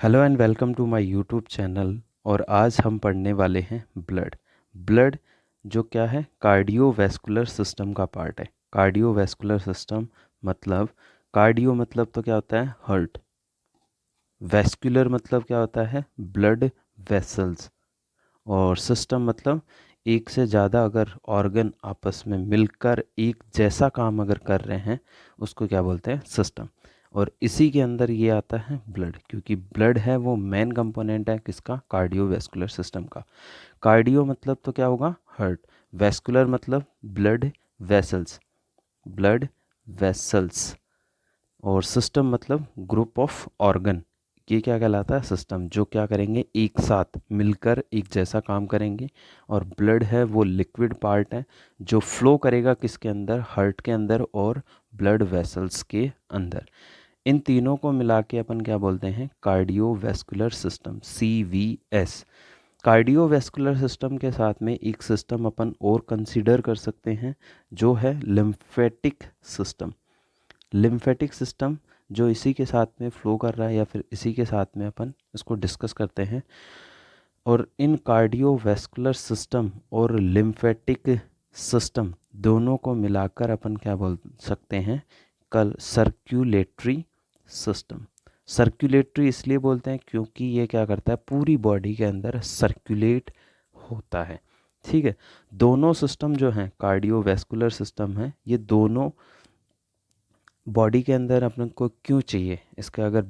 Hello and welcome to my YouTube channel. और आज हम पढ़ने वाले हैं ब्लड। ब्लड जो क्या है, कार्डियोवैस्कुलर सिस्टम का पार्ट है। कार्डियोवैस्कुलर सिस्टम मतलब, कार्डियो मतलब तो क्या होता है, हार्ट। वैस्कुलर मतलब क्या होता है, ब्लड वेसल्स। और सिस्टम मतलब एक से ज़्यादा अगर ऑर्गन आपस में मिलकर एक जैसा काम अगर कर रहे हैं उसको क्या बोलते हैं, सिस्टम। और इसी के अंदर ये आता है ब्लड, क्योंकि ब्लड है वो मेन कंपोनेंट है किसका, कार्डियोवैस्कुलर सिस्टम का। कार्डियो मतलब तो क्या होगा, हार्ट। वैस्कुलर मतलब ब्लड वेसल्स, ब्लड वेसल्स। और सिस्टम मतलब ग्रुप ऑफ ऑर्गन। ये क्या कहलाता है, सिस्टम, जो क्या करेंगे, एक साथ मिलकर एक जैसा काम करेंगे। और ब्लड है वो लिक्विड पार्ट है जो फ्लो करेगा किसके अंदर, हार्ट के अंदर और ब्लड वेसल्स के अंदर। इन तीनों को मिला के अपन क्या बोलते हैं, cardiovascular system, CVS। Cardiovascular system के साथ में एक सिस्टम अपन और कंसीडर कर सकते हैं जो है लिम्फेटिक सिस्टम। लिम्फेटिक सिस्टम जो इसी के साथ में फ्लो कर रहा है, या फिर इसी के साथ में अपन इसको डिस्कस करते हैं। और इन कार्डियोवैस्कुलर सिस्टम और लिम्फेटिक सिस्टम दोनों को मिलाकर अपन क्या बोल सकते हैं, कल सर्कुलेटरी सिस्टम। सर्कुलेटरी इसलिए बोलते हैं क्योंकि ये क्या करता है, पूरी बॉडी के अंदर सर्कुलेट होता है। ठीक है। दोनों सिस्टम जो हैं, कार्डियोवैस्कुलर सिस्टम है, ये दोनों बॉडी के अंदर अपन को क्यों चाहिए, इसका अगर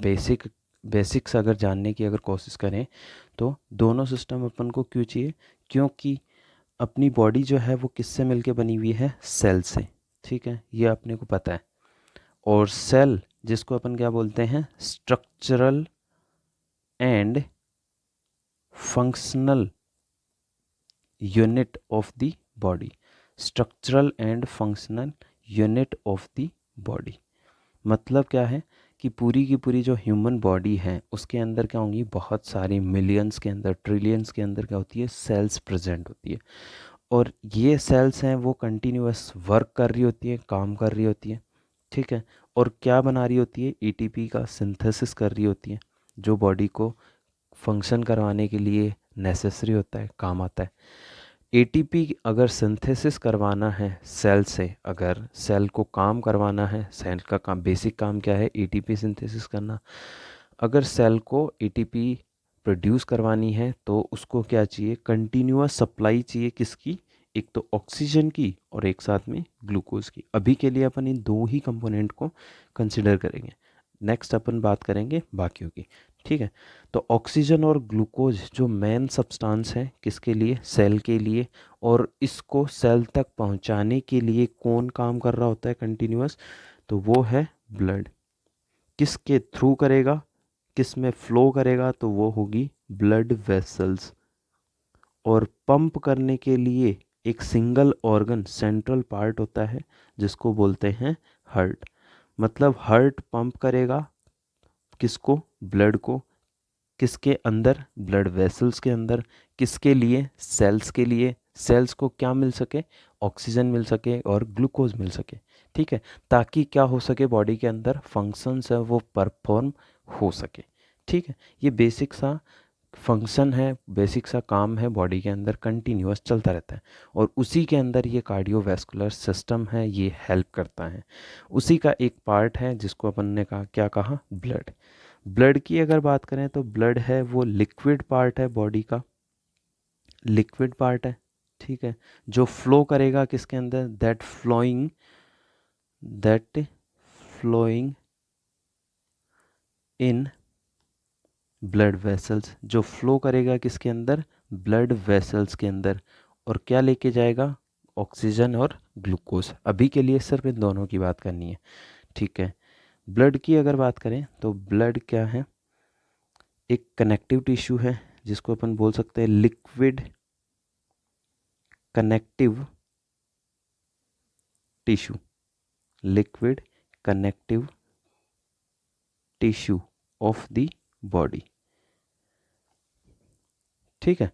बेसिक्स अगर जानने की अगर कोशिश करें तो दोनों सिस्टम अपन को क्यों चाहिए, क्योंकि अपनी बॉडी जो है वो किससे मिलके बनी हुई है, सेल से। ठीक है, ये अपने को पता है। और सेल जिसको अपन क्या बोलते हैं, structural and functional unit of the body. Structural and functional unit of the body मतलब क्या है कि पूरी की पूरी जो ह्यूमन बॉडी है उसके अंदर क्या होंगी, बहुत सारी मिलियंस के अंदर, ट्रिलियंस के अंदर क्या होती है, सेल्स प्रेजेंट होती है। और ये सेल्स हैं वो कंटिन्यूअस वर्क कर रही होती है, काम कर रही होती है। ठीक है। और क्या बना रही होती है, एटीपी का सिंथेसिस कर रही होती है, जो बॉडी को फंक्शन करवाने के लिए नेसेसरी होता है, काम आता है। एटीपी अगर सिंथेसिस करवाना है सेल से, अगर सेल को काम करवाना है, सेल का काम, बेसिक काम क्या है, एटीपी सिंथेसिस करना। अगर सेल को एटीपी प्रोड्यूस करवानी है तो उसको क्या चाहिए, कंटिन्यूअस सप्लाई चाहिए, किसकी, एक तो ऑक्सीजन की और एक साथ में ग्लूकोज की। अभी के लिए अपन इन दो ही कंपोनेंट को कंसिडर करेंगे, नेक्स्ट अपन बात करेंगे बाकियों की। ठीक है। तो ऑक्सीजन और ग्लूकोज जो मेन सब्सटेंस है किसके लिए, सेल के लिए। और इसको सेल तक पहुंचाने के लिए कौन काम कर रहा होता है कंटिन्यूअस, तो वो है ब्लड। किसके थ्रू करेगा, किस में फ्लो करेगा, तो वो होगी ब्लड वेसल्स। और पंप करने के लिए एक सिंगल ऑर्गन सेंट्रल पार्ट होता है जिसको बोलते हैं हार्ट। मतलब हार्ट पंप करेगा किसको, ब्लड को, किसके अंदर, ब्लड वेसल्स के अंदर। किसके लिए, सेल्स के लिए। सेल्स को क्या मिल सके, ऑक्सीजन मिल सके और ग्लूकोज मिल सके। ठीक है, ताकि क्या हो सके, बॉडी के अंदर फंक्शंस है वो परफॉर्म हो सके। ठीक है, ये बेसिक सा फंक्शन है, बेसिक सा काम है, बॉडी के अंदर कंटिन्यूअस चलता रहता है। और उसी के अंदर ये कार्डियोवैस्कुलर सिस्टम है, ये हेल्प करता है। उसी का एक पार्ट है जिसको अपन ने कहा, क्या कहा, ब्लड। ब्लड की अगर बात करें तो ब्लड है वो लिक्विड पार्ट है बॉडी का, लिक्विड पार्ट है। ठीक है, जो फ्लो करेगा किसके अंदर, that flowing in blood vessels, जो फ्लो करेगा किसके अंदर, ब्लड वेसल्स के अंदर। और क्या लेके जाएगा, ऑक्सीजन और ग्लूकोज। अभी के लिए सिर्फ इन दोनों की बात करनी है। ठीक है। ब्लड की अगर बात करें तो ब्लड क्या है, एक कनेक्टिव टिश्यू है जिसको अपन बोल सकते हैं liquid connective tissue, liquid connective tissue of the body. ठीक है,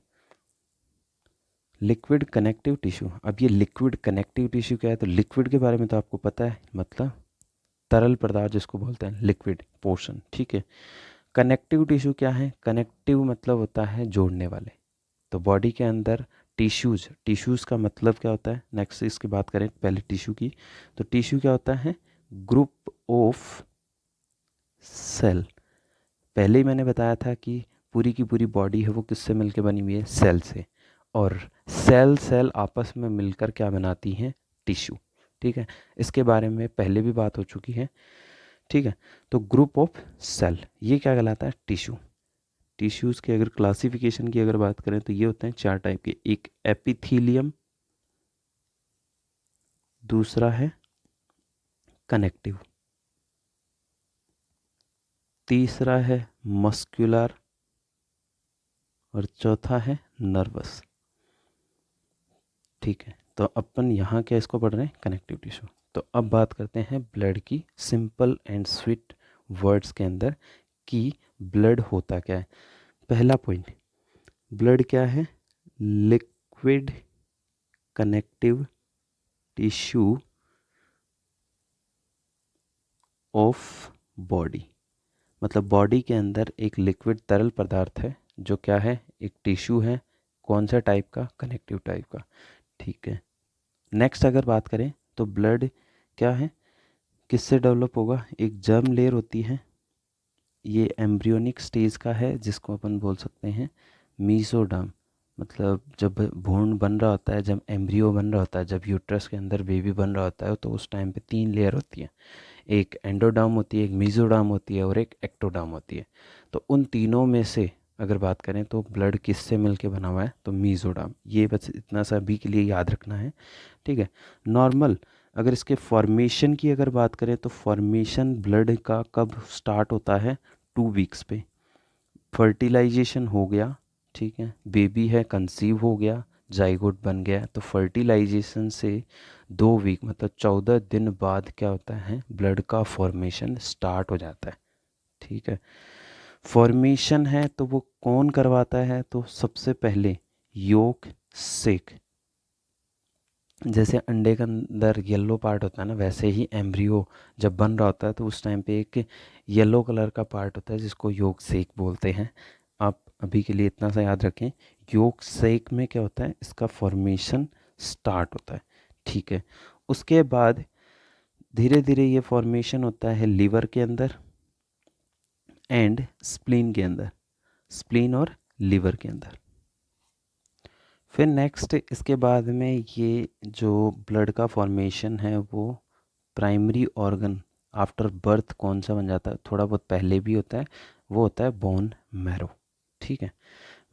लिक्विड कनेक्टिव टिश्यू। अब ये लिक्विड कनेक्टिव टिश्यू क्या है, तो लिक्विड के बारे में तो आपको पता है, मतलब तरल पदार्थ जिसको बोलते हैं लिक्विड पोर्शन। ठीक है, कनेक्टिव टिश्यू क्या है? कनेक्टिव मतलब होता है जोड़ने वाले। तो बॉडी के अंदर टिश्यूज़ का मतलब क्या होता है? नेक्स्ट इसकी बात करें पहले टिश्यू की, तो टिश्यू क्या होता है? Group of cell. पहले ही मैंने बताया था कि पूरी की पूरी बॉडी है वो किससे मिलकर बनी हुई है? सेल से। और सेल आपस में मिलकर क्या बनाती हैं? टिश्यू। ठीक है, इसके बारे में पहले भी बात हो चुकी है। ठीक है, तो ग्रुप ऑफ सेल ये क्या कहलाता है? टिश्यू। टिश्यूज़ की अगर क्लासिफिकेशन की अगर बात करें तो ये होते हैं 4 टाइप के। एक एपिथीलियम, दूसरा है कनेक्टिव, तीसरा है मस्कुलर, और चौथा है नर्वस। ठीक है, तो अपन यहाँ क्या इसको पढ़ रहे हैं? Connective tissue. तो अब बात करते हैं ब्लड की, सिंपल एंड स्वीट वर्ड्स के अंदर कि ब्लड होता क्या है। पहला पॉइंट, ब्लड क्या है? Liquid connective tissue of body. मतलब बॉडी के अंदर एक लिक्विड तरल पदार्थ है जो क्या है? एक टिश्यू है। कौन सा टाइप का? कनेक्टिव टाइप का। ठीक है, नेक्स्ट अगर बात करें तो ब्लड क्या है? किससे डेवलप होगा? एक जर्म लेयर होती है, ये एम्ब्रियोनिक स्टेज का है जिसको अपन बोल सकते हैं मीसोडर्म। मतलब जब भ्रूण बन रहा होता है, जब एम्ब्रियो बन रहा होता है, जब यूट्रस के अंदर बेबी बन रहा होता है, तो उस टाइम पे 3 लेयर होती है। एक एंडोडर्म होती है, एक मीसोडर्म होती है, और एक एक्टोडर्म होती है। तो उन तीनों में से अगर बात करें तो ब्लड किससे मिलके बना हुआ है? तो मीसोडर्म। ये बस इतना सा अभी के लिए याद रखना है। ठीक है, नॉर्मल अगर इसके फॉर्मेशन की अगर बात करें तो फॉर्मेशन ब्लड का कब स्टार्ट होता है? 2 वीक्स पे। फर्टिलाइजेशन हो गया, ठीक है, बेबी है, कंसीव हो गया, जाइगोट बन गया, तो फर्टिलाइजेशन से 2 वीक मतलब 14 दिन बाद क्या होता है? ब्लड का फॉर्मेशन स्टार्ट हो जाता है। ठीक है, फॉर्मेशन है तो वो कौन करवाता है? तो सबसे पहले योक सेक। जैसे अंडे के अंदर येलो पार्ट होता है ना, वैसे ही एम्ब्रियो जब बन रहा होता है तो उस टाइम पे एक येलो कलर का पार्ट होता है जिसको योक सेक बोलते हैं। आप अभी के लिए इतना सा याद रखें, योक सेक में क्या होता है? इसका फॉर्मेशन स्टार्ट होता है। ठीक है, उसके बाद धीरे धीरे ये फॉर्मेशन होता है लिवर के अंदर एंड स्प्लीन के अंदर, स्प्लीन और लिवर के अंदर। फिर नेक्स्ट इसके बाद में ये जो ब्लड का फॉर्मेशन है वो प्राइमरी ऑर्गन आफ्टर बर्थ कौन सा बन जाता है? थोड़ा बहुत पहले भी होता है, वो होता है बोन मैरो। ठीक है,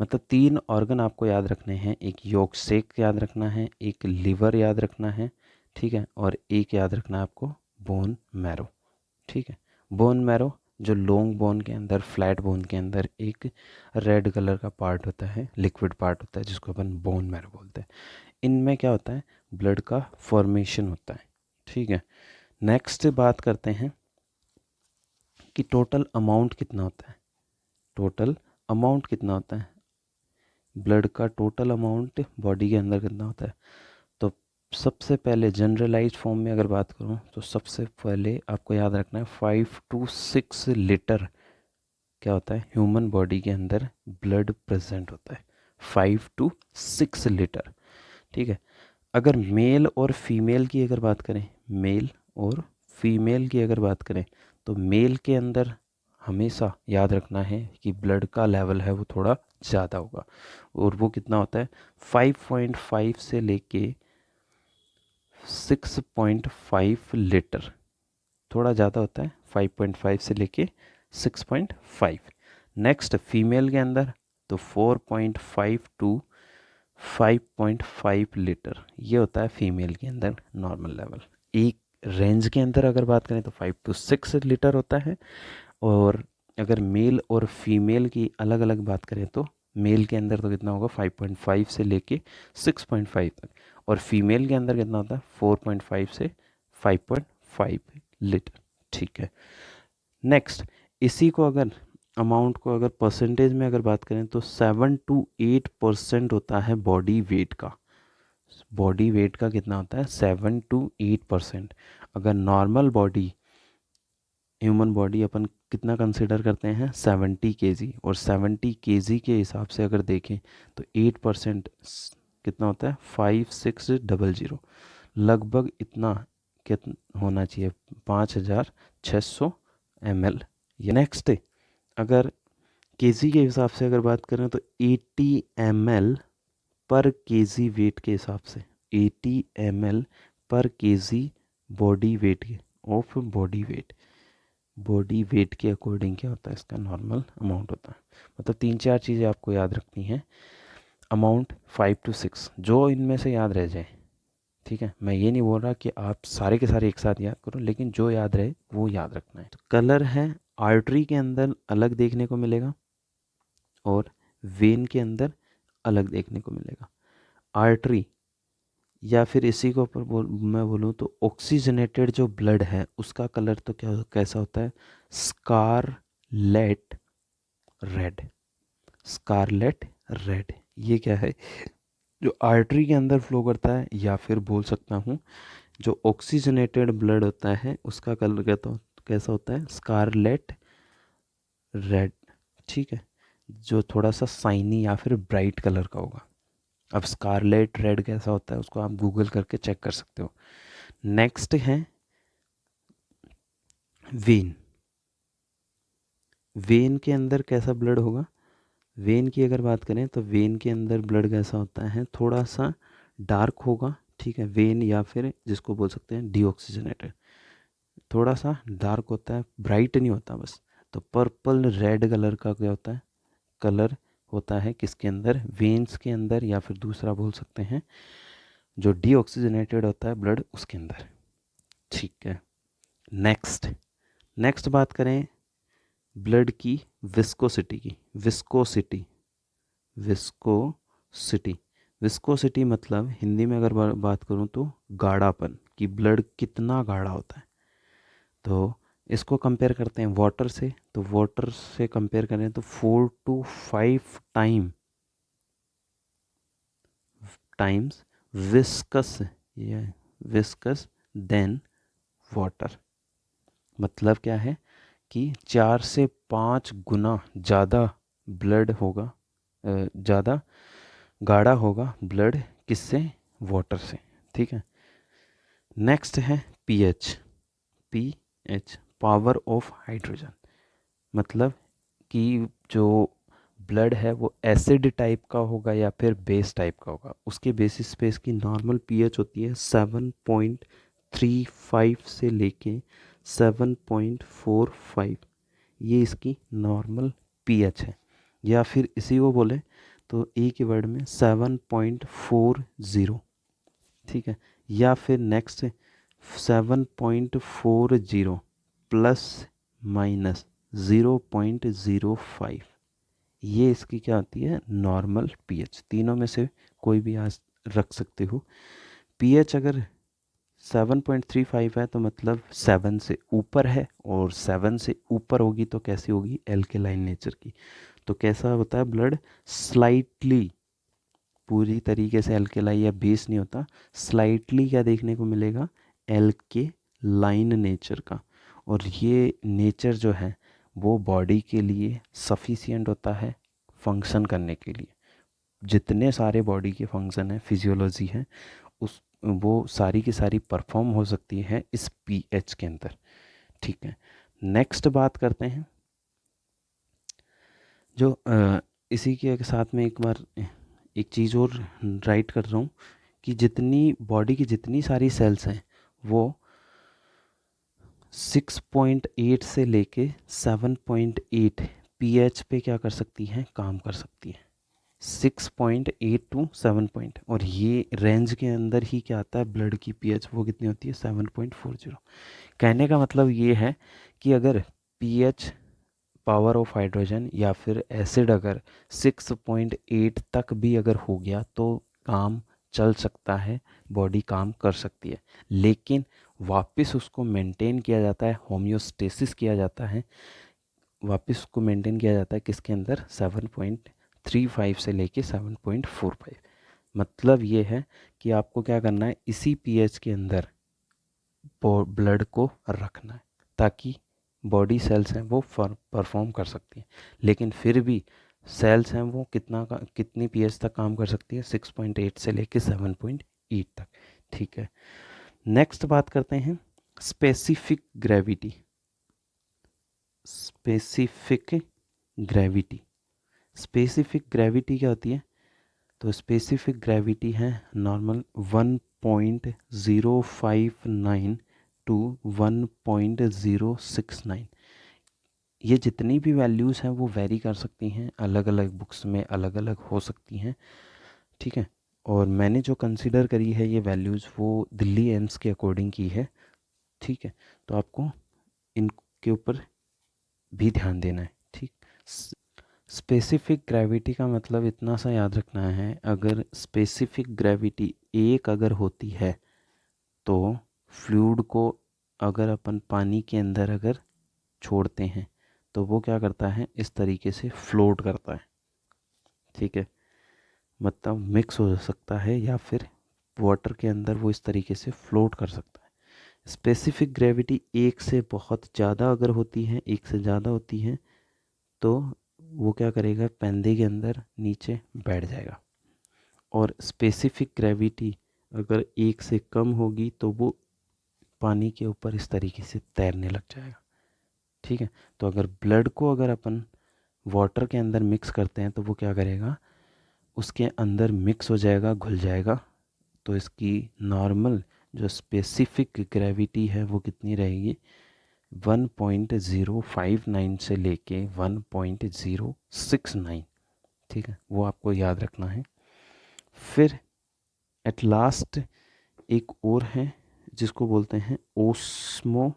मतलब 3 ऑर्गन आपको याद रखने हैं, एक यॉर्क सेक याद रखना है, एक लिवर याद रखना है, ठीक है, और एक याद रखना है आपको बोन मैरो। ठीक है, बोन मैरो जो लॉन्ग बोन के अंदर, फ्लैट बोन के अंदर एक रेड कलर का पार्ट होता है, लिक्विड पार्ट होता है जिसको अपन बोन मैरो बोलते हैं। इनमें क्या होता है? ब्लड का फॉर्मेशन होता है। ठीक है, नेक्स्ट बात करते हैं कि टोटल अमाउंट कितना होता है। टोटल अमाउंट कितना होता है? ब्लड का टोटल अमाउंट बॉडी के अंदर कितना होता है? तो सबसे पहले जनरलाइज्ड फॉर्म में अगर बात करूं तो सबसे पहले आपको याद रखना है 5 to 6 लीटर क्या होता है? ह्यूमन बॉडी के अंदर ब्लड प्रेजेंट होता है, 5 to 6 लीटर। ठीक है, अगर मेल और फीमेल की अगर बात करें, मेल और फीमेल की अगर बात करें तो मेल के अंदर हमेशा याद रखना है कि ब्लड का लेवल है वो थोड़ा ज़्यादा होगा, और वो कितना होता है? 5.5 से लेके 6.5 लीटर, थोड़ा ज़्यादा होता है, 5.5 से लेके 6.5। नेक्स्ट फीमेल के अंदर तो 4.5 टू 5.5 लीटर, ये होता है फीमेल के अंदर नॉर्मल लेवल। एक रेंज के अंदर अगर बात करें तो 5 to 6 लीटर होता है। और अगर मेल और फीमेल की अलग अलग बात करें तो मेल के अंदर तो कितना होगा? 5.5 से लेके 6.5 तक, और फीमेल के अंदर कितना होता है? 4.5 से 5.5 लीटर। ठीक है, नेक्स्ट इसी को अगर अमाउंट को अगर परसेंटेज में अगर बात करें तो 7 to 8% होता है बॉडी वेट का। बॉडी वेट का कितना होता है? 7 to 8%। अगर नॉर्मल बॉडी ह्यूमन बॉडी अपन कितना कंसिडर करते हैं 70 केजी, और 70 केजी के हिसाब से अगर देखें तो 8% कितना होता है 5600, लगभग इतना कितना होना चाहिए 5600 ml। नेक्स्ट अगर केजी के हिसाब से अगर बात करें तो 80 ml पर केजी वेट के हिसाब से 80 ml पर KG body weight of body weight के अकॉर्डिंग क्या होता है इसका नॉर्मल अमाउंट होता है। मतलब 3-4 चीज़ें आपको याद रखनी है, अमाउंट 5 to 6 जो इनमें से याद रह जाए, ठीक है। मैं ये नहीं बोल रहा कि आप सारे के सारे एक साथ याद करो, लेकिन जो याद रहे वो याद रखना है। तो कलर है आर्टरी के अंदर अलग देखने को मिलेगा और वेन के अंदर अलग देखने को मिलेगा। आर्टरी या फिर इसी को मैं बोलूँ तो ऑक्सीजनेटेड जो ब्लड है उसका कलर तो क्या कैसा होता है स्कारलेट रेड। ये क्या है जो आर्टरी के अंदर फ्लो करता है, या फिर बोल सकता हूँ जो ऑक्सीजनेटेड ब्लड होता है उसका कलर कैसा होता है स्कारलेट रेड, ठीक है, जो थोड़ा सा साइनी या फिर ब्राइट कलर का होगा। अब स्कारलेट रेड कैसा होता है उसको आप गूगल करके चेक कर सकते हो। नेक्स्ट है वेन के अंदर कैसा ब्लड होगा, वेन की अगर बात करें तो वेन के अंदर ब्लड कैसा होता है थोड़ा सा डार्क होगा, ठीक है। वेन या फिर जिसको बोल सकते हैं डीऑक्सीजनेटेड, थोड़ा सा डार्क होता है, ब्राइट नहीं होता बस। तो पर्पल रेड कलर का क्या होता है कलर होता है किसके अंदर वेन्स के अंदर, या फिर दूसरा बोल सकते हैं जो डीऑक्सीजनेटेड होता है ब्लड उसके अंदर, ठीक है। नेक्स्ट बात करें ब्लड की विस्कोसिटी मतलब हिंदी में अगर बात करूं तो गाढ़ापन, कि ब्लड कितना गाढ़ा होता है। तो इसको कंपेयर करते हैं वाटर से, तो वाटर से कंपेयर करें तो 4 to 5 times viscous than water. मतलब क्या है कि 4 से 5 गुना ज़्यादा ब्लड होगा, ज़्यादा गाढ़ा होगा ब्लड किससे वाटर से, ठीक है। नेक्स्ट है पीएच पावर ऑफ हाइड्रोजन, मतलब कि जो ब्लड है वो एसिड टाइप का होगा या फिर बेस टाइप का होगा, उसके बेसिस पे इसकी नॉर्मल पीएच होती है 7.35 से लेके 7.45, ये इसकी नॉर्मल पीएच है। या फिर इसी को बोले तो एक ही वर्ड में 7.40, ठीक है। या फिर नेक्स्ट 7.40 प्लस माइनस 0.05, ये इसकी क्या होती है नॉर्मल पीएच। तीनों में से कोई भी आज रख सकते हो। पीएच अगर 7.35 है तो मतलब 7 से ऊपर है, और 7 से ऊपर होगी तो कैसी होगी एल्केलाइन नेचर की। तो कैसा होता है ब्लड स्लाइटली, पूरी तरीके से एल्केलाई या बेस नहीं होता, स्लाइटली क्या देखने को मिलेगा एल्केलाइन नेचर का। और ये नेचर जो है वो बॉडी के लिए सफिशिएंट होता है फंक्शन करने के लिए। जितने सारे बॉडी के फंक्शन हैं फिजियोलॉजी है उस वो सारी की सारी परफॉर्म हो सकती है इस पीएच के अंदर, ठीक है। नेक्स्ट बात करते हैं जो इसी के साथ में एक बार एक चीज़ और राइट कर रहा हूँ कि जितनी बॉडी की जितनी सारी सेल्स हैं वो 6.8 से लेके 7.8 पीएच पे क्या कर सकती हैं काम कर सकती है, 6.8 to 7 पॉइंट, और ये रेंज के अंदर ही क्या आता है ब्लड की पीएच वो कितनी होती है 7.40। कहने का मतलब ये है कि अगर पीएच पावर ऑफ हाइड्रोजन या फिर एसिड अगर 6.8 तक भी अगर हो गया तो काम चल सकता है, बॉडी काम कर सकती है। लेकिन वापस उसको मेंटेन किया जाता है, होम्योस्टेसिस किया जाता है, वापस उसको मेंटेन किया जाता है किसके अंदर 7.35 से लेके 7.45। मतलब ये है कि आपको क्या करना है इसी पीएच के अंदर ब्लड को रखना है ताकि बॉडी सेल्स हैं वो परफॉर्म कर सकती हैं, लेकिन फिर भी सेल्स हैं वो कितनी पीएच तक काम कर सकती है, 6.8 से लेके 7.8 तक। ठीक है, नेक्स्ट बात करते हैं specific gravity. Specific gravity, specific gravity क्या होती है? तो स्पेसिफिक ग्रेविटी है नॉर्मल 1.059 टू 1.069। ये जितनी भी वैल्यूज़ हैं वो वेरी कर सकती हैं, अलग अलग बुक्स में अलग अलग हो सकती हैं। ठीक है, और मैंने जो कंसिडर करी है ये वैल्यूज़ वो दिल्ली एम्स के अकॉर्डिंग की है। ठीक है, तो आपको इनके ऊपर भी ध्यान देना है। ठीक, स्पेसिफिक ग्रेविटी का मतलब इतना सा याद रखना है, अगर स्पेसिफिक ग्रेविटी एक अगर होती है तो फ्लूइड को अगर अपन पानी के अंदर अगर छोड़ते हैं तो वो क्या करता है, इस तरीके से फ्लोट करता है। ठीक है, मतलब मिक्स हो सकता है या फिर वाटर के अंदर वो इस तरीके से फ्लोट कर सकता है। स्पेसिफिक ग्रेविटी एक से बहुत ज़्यादा अगर होती है, एक से ज़्यादा होती है तो वो क्या करेगा, पैंदे के अंदर नीचे बैठ जाएगा। और स्पेसिफिक ग्रेविटी अगर एक से कम होगी तो वो पानी के ऊपर इस तरीके से तैरने लग जाएगा। ठीक है, तो अगर ब्लड को अगर अपन वाटर के अंदर मिक्स करते हैं तो वो क्या करेगा, उसके अंदर मिक्स हो जाएगा, घुल जाएगा। तो इसकी नॉर्मल जो स्पेसिफिक ग्रेविटी है वो कितनी रहेगी, 1.059 से लेके 1.069। ठीक है, वो आपको याद रखना है। फिर एट लास्ट एक और है जिसको बोलते हैं ओस्मोलरिटी।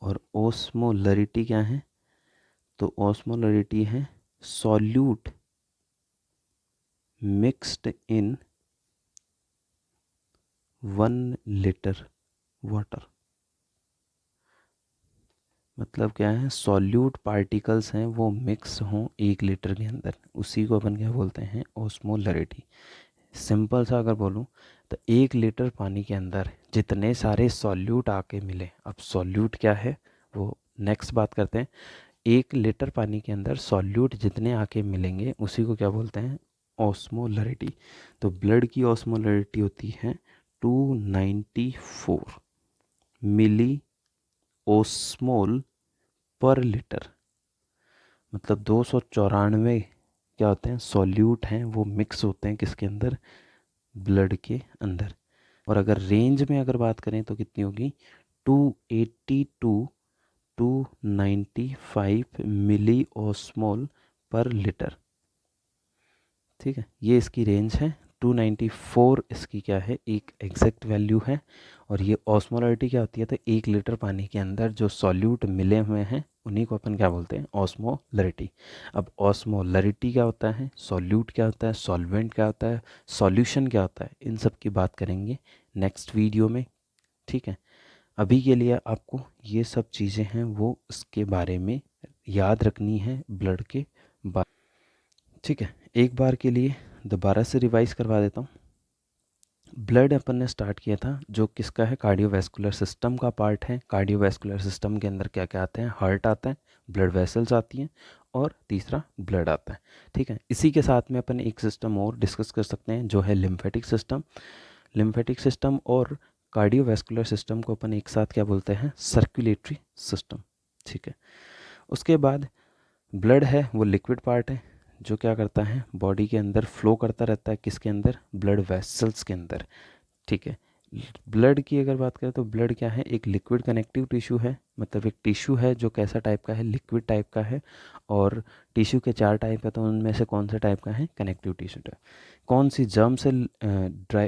और ओस्मोलरिटी क्या है, तो ओस्मोलरिटी है सॉल्यूट मिक्स्ड इन 1 लीटर वाटर। मतलब क्या है, सॉल्यूट पार्टिकल्स हैं वो मिक्स हों 1 लीटर के अंदर, उसी को अपन क्या बोलते हैं, ओस्मोलरिटी। सिंपल सा अगर बोलूँ तो 1 लीटर पानी के अंदर जितने सारे सॉल्यूट आके मिले, अब सॉल्यूट क्या है वो नेक्स्ट बात करते हैं। 1 लीटर पानी के अंदर सॉल्यूट जितने आके मिलेंगे उसी को क्या बोलते हैं, ऑस्मोलरिटी। तो ब्लड की ऑस्मोलरिटी होती है 294 मिली ओस्मोल पर लीटर। मतलब 294 क्या होते हैं, सॉल्यूट हैं वो मिक्स होते हैं किसके अंदर, ब्लड के अंदर। और अगर रेंज में अगर बात करें तो कितनी होगी, 282 टू 95 मिली ऑस्मोल पर लीटर। ठीक है, ये इसकी रेंज है। 294 इसकी क्या है, एक एग्जैक्ट वैल्यू है। और ये ऑस्मोलरिटी क्या होती है, तो 1 लीटर पानी के अंदर जो सॉल्यूट मिले हुए हैं उन्हीं को अपन क्या बोलते हैं, ऑस्मोलरिटी। अब ऑस्मोलरिटी क्या होता है, सॉल्यूट क्या होता है, सॉल्वेंट क्या होता है, सॉल्यूशन क्या होता है, इन सब की बात करेंगे नेक्स्ट वीडियो में। ठीक है, अभी के लिए आपको ये सब चीज़ें हैं वो इसके बारे में याद रखनी है, ब्लड के बारे। ठीक है, एक बार के लिए दोबारा से रिवाइज करवा देता हूँ। ब्लड अपन ने स्टार्ट किया था जो किसका है, कार्डियोवैस्कुलर सिस्टम का पार्ट है। कार्डियोवैस्कुलर सिस्टम के अंदर क्या क्या आते हैं, हार्ट आता है, ब्लड वेसल्स आती हैं, और तीसरा ब्लड आता है। ठीक है, इसी के साथ में अपन एक सिस्टम और डिस्कस कर सकते हैं जो है लिम्फेटिक सिस्टम। लिम्फेटिक सिस्टम और कार्डियोवैस्कुलर सिस्टम को अपन एक साथ क्या बोलते हैं, सर्कुलेटरी सिस्टम। ठीक है, उसके बाद ब्लड है वो लिक्विड पार्ट है जो क्या करता है, बॉडी के अंदर फ्लो करता रहता है, किसके अंदर, ब्लड वेसल्स के अंदर। ठीक है, ब्लड की अगर बात करें तो ब्लड क्या है, एक लिक्विड कनेक्टिव टिश्यू है, मतलब एक टिश्यू है जो कैसा टाइप का है, लिक्विड टाइप का है। और टिश्यू के 4 टाइप है, तो उनमें से कौन सा टाइप का है, कनेक्टिव टिश्यू टाइप। कौन सी जर्म से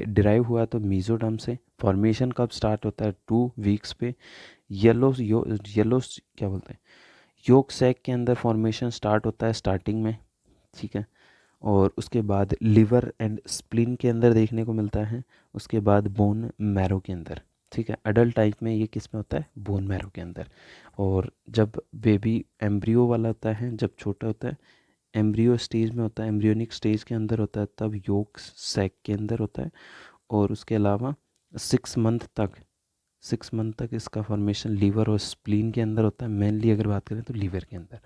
डिराइव हुआ, तो मीजोडर्म से। फॉर्मेशन कब स्टार्ट होता है, 2 वीक्स पे। येलो क्या बोलते हैं, योक सैक के अंदर फॉर्मेशन स्टार्ट होता है स्टार्टिंग में। ठीक है, और उसके बाद लिवर एंड स्प्लीन के अंदर देखने को मिलता है। उसके बाद बोन मैरो के अंदर। ठीक है, अडल्ट टाइप में ये किस में होता है, बोन मैरो के अंदर। और जब बेबी एम्ब्रियो वाला होता है, जब छोटा होता है, एम्ब्रियो स्टेज में होता है, एम्ब्रियोनिक स्टेज के अंदर होता है, तब योक सैक के अंदर होता है। और उसके अलावा 6 मंथ तक इसका फॉर्मेशन लीवर और स्प्लीन के अंदर होता है, मेनली अगर बात करें तो लीवर के अंदर,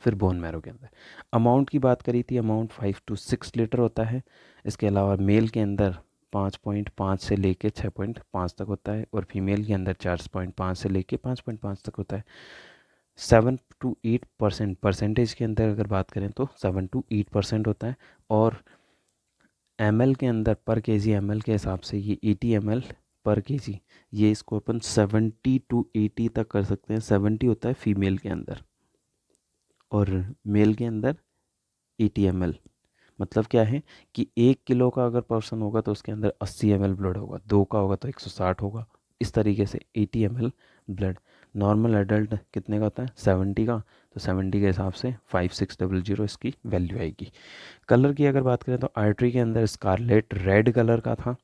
फिर बोन मैरो के अंदर। अमाउंट की बात करी थी, अमाउंट 5 to 6 लीटर होता है। इसके अलावा मेल के अंदर 5.5 से लेके 6.5 तक होता है, और फीमेल के अंदर 4.5 से लेके 5.5 तक होता है। 7 to 8% परसेंटेज के अंदर अगर बात करें तो 7 to 8% होता है। और ml के अंदर पर केजी ml के हिसाब से ये 80 ml पर केजी, ये इसको अपन 70 to 80 तक कर सकते हैं। 70 होता है फीमेल के अंदर और मेल के अंदर 80 ml। मतलब क्या है कि 1 किलो का अगर पर्सन होगा तो उसके अंदर 80 ml ब्लड होगा, 2 का होगा तो 160 होगा, इस तरीके से 80 ml ब्लड। नॉर्मल एडल्ट कितने का होता है? 70 का, तो 70 के हिसाब से 5600 इसकी वैल्यू आएगी। कलर की अगर बात करें तो आर्टरी के अंदर स्कारलेट रेड कलर का था,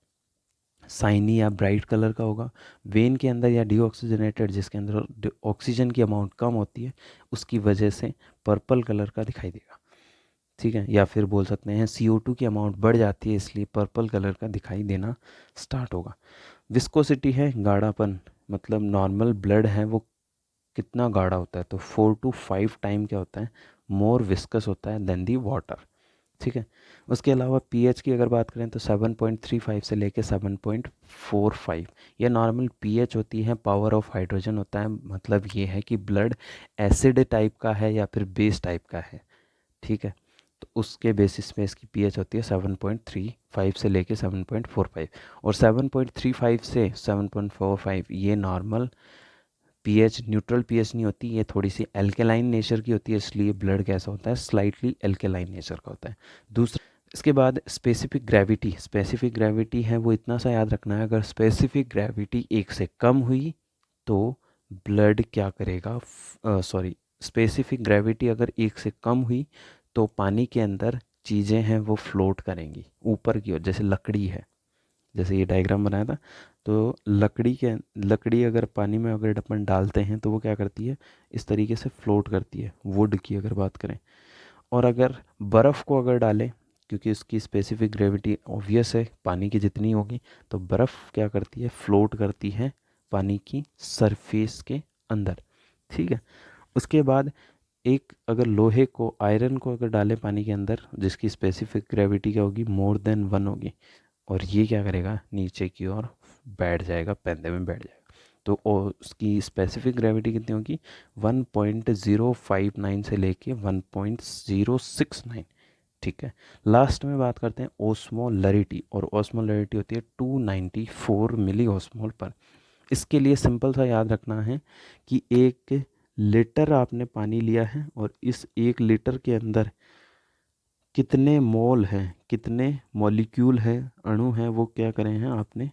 साइनी या ब्राइट कलर का होगा। वेन के अंदर या डीऑक्सीजनेटेड, जिसके अंदर ऑक्सीजन की अमाउंट कम होती है, उसकी वजह से पर्पल कलर का दिखाई देगा, ठीक है। या फिर बोल सकते हैं CO2 की अमाउंट बढ़ जाती है, इसलिए पर्पल कलर का दिखाई देना स्टार्ट होगा। विस्कोसिटी है गाढ़ापन, मतलब नॉर्मल ब्लड है वो कितना गाढ़ा होता है, तो 4 to 5 टाइम क्या होता है, मोर विस्कस होता है देन दी वाटर, ठीक है। उसके अलावा पीएच की अगर बात करें तो 7.35 से लेके 7.45, ये नॉर्मल पीएच होती है, पावर ऑफ हाइड्रोजन होता है। मतलब ये है कि ब्लड एसिड टाइप का है या फिर बेस टाइप का है, ठीक है। तो उसके बेसिस पे इसकी पीएच होती है 7.35 से लेके 7.45, और 7.35 से 7.45 ये नॉर्मल पीएच, न्यूट्रल पीएच नहीं होती, ये थोड़ी सी एल्केलाइन नेचर की होती है, इसलिए ब्लड कैसा होता है, स्लाइटली एल्केलाइन नेचर का होता है। दूसरा, इसके बाद स्पेसिफिक ग्रेविटी है वो इतना सा याद रखना है, अगर स्पेसिफिक ग्रेविटी 1 से कम हुई तो ब्लड क्या करेगा, सॉरी, स्पेसिफिक ग्रेविटी अगर 1 से कम हुई तो पानी के अंदर चीज़ें हैं वो फ्लोट करेंगी ऊपर की ओर, जैसे लकड़ी है, जैसे ये डायग्राम बनाया था, तो लकड़ी अगर पानी में अगर अपन डालते हैं तो वो क्या करती है, इस तरीके से फ्लोट करती है, वुड की अगर बात करें। और अगर बर्फ़ को अगर डालें, क्योंकि उसकी स्पेसिफिक ग्रेविटी ऑब्वियस है पानी की जितनी होगी, तो बर्फ़ क्या करती है, फ्लोट करती है पानी की सरफेस के अंदर, ठीक है। उसके बाद एक अगर लोहे को, आयरन को अगर डालें पानी के अंदर, जिसकी स्पेसिफिक ग्रेविटी क्या होगी, मोर देन 1 होगी, और ये क्या करेगा, नीचे की ओर बैठ जाएगा, पैंदे में बैठ जाएगा। तो उसकी स्पेसिफिक ग्रेविटी कितनी होगी, 1.059 से लेके 1.069, ठीक है। लास्ट में बात करते हैं ओस्मोलरिटी, और ओस्मोलरिटी होती है 294 मिली ओस्मोल पर। इसके लिए सिंपल सा याद रखना है कि 1 लीटर आपने पानी लिया है, और इस 1 लीटर के अंदर कितने मोल हैं, कितने मॉलिक्यूल हैं, अणु हैं, वो क्या करें हैं आपने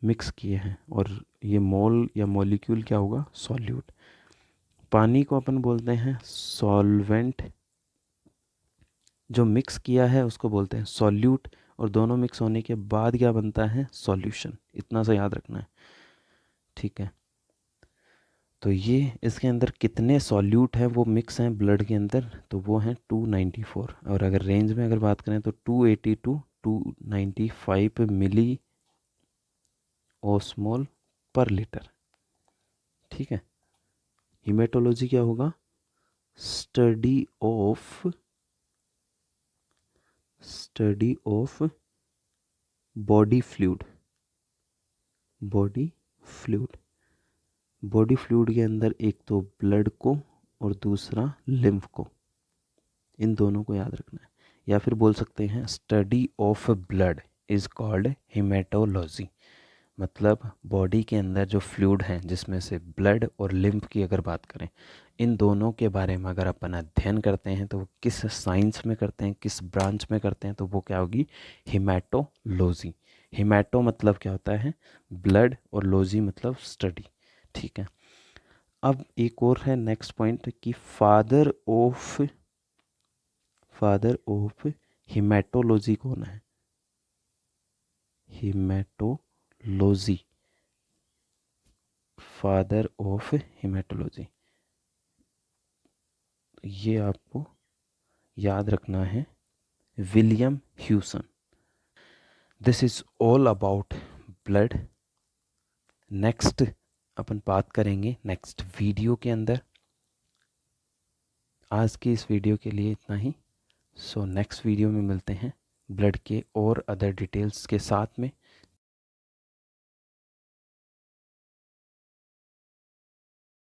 मिक्स किए हैं, और ये मोल या मॉलिक्यूल क्या होगा, सॉल्यूट। पानी को अपन बोलते हैं सॉल्वेंट, जो मिक्स किया है उसको बोलते हैं सॉल्यूट, और दोनों मिक्स होने के बाद क्या बनता है, सॉल्यूशन। इतना सा याद रखना है, ठीक है। तो ये इसके अंदर कितने सॉल्यूट हैं वो मिक्स हैं ब्लड के अंदर, तो वो हैं 294, और अगर रेंज में अगर बात करें तो 280 टू 295 मिली ओस्मोल पर लीटर, ठीक है। हीमेटोलॉजी क्या होगा, study of body fluid, body fluid. Body fluid के अंदर एक तो ब्लड को और दूसरा लिम्फ को, इन दोनों को याद रखना है। या फिर बोल सकते हैं study of blood is called haematology. मतलब बॉडी के अंदर जो फ्लूइड हैं, जिसमें से ब्लड और लिम्फ की अगर बात करें, इन दोनों के बारे में अगर अपन अध्ययन करते हैं तो वो किस साइंस में करते हैं, किस ब्रांच में करते हैं, तो वो क्या होगी, हीमेटोलॉजी। हीमेटो मतलब क्या होता है, ब्लड, और लॉजी मतलब स्टडी, ठीक है। अब एक और है नेक्स्ट पॉइंट कि फादर ऑफ हीमेटोलॉजी कौन है, हीमेटोलॉजी, फादर ऑफ हीमेटोलॉजी, ये आपको याद रखना है, William Hewson. This is all about blood. Next अपन बात करेंगे नेक्स्ट वीडियो के अंदर। आज की इस वीडियो के लिए इतना ही। सो नेक्स्ट वीडियो में मिलते हैं ब्लड के और अदर डिटेल्स के साथ में।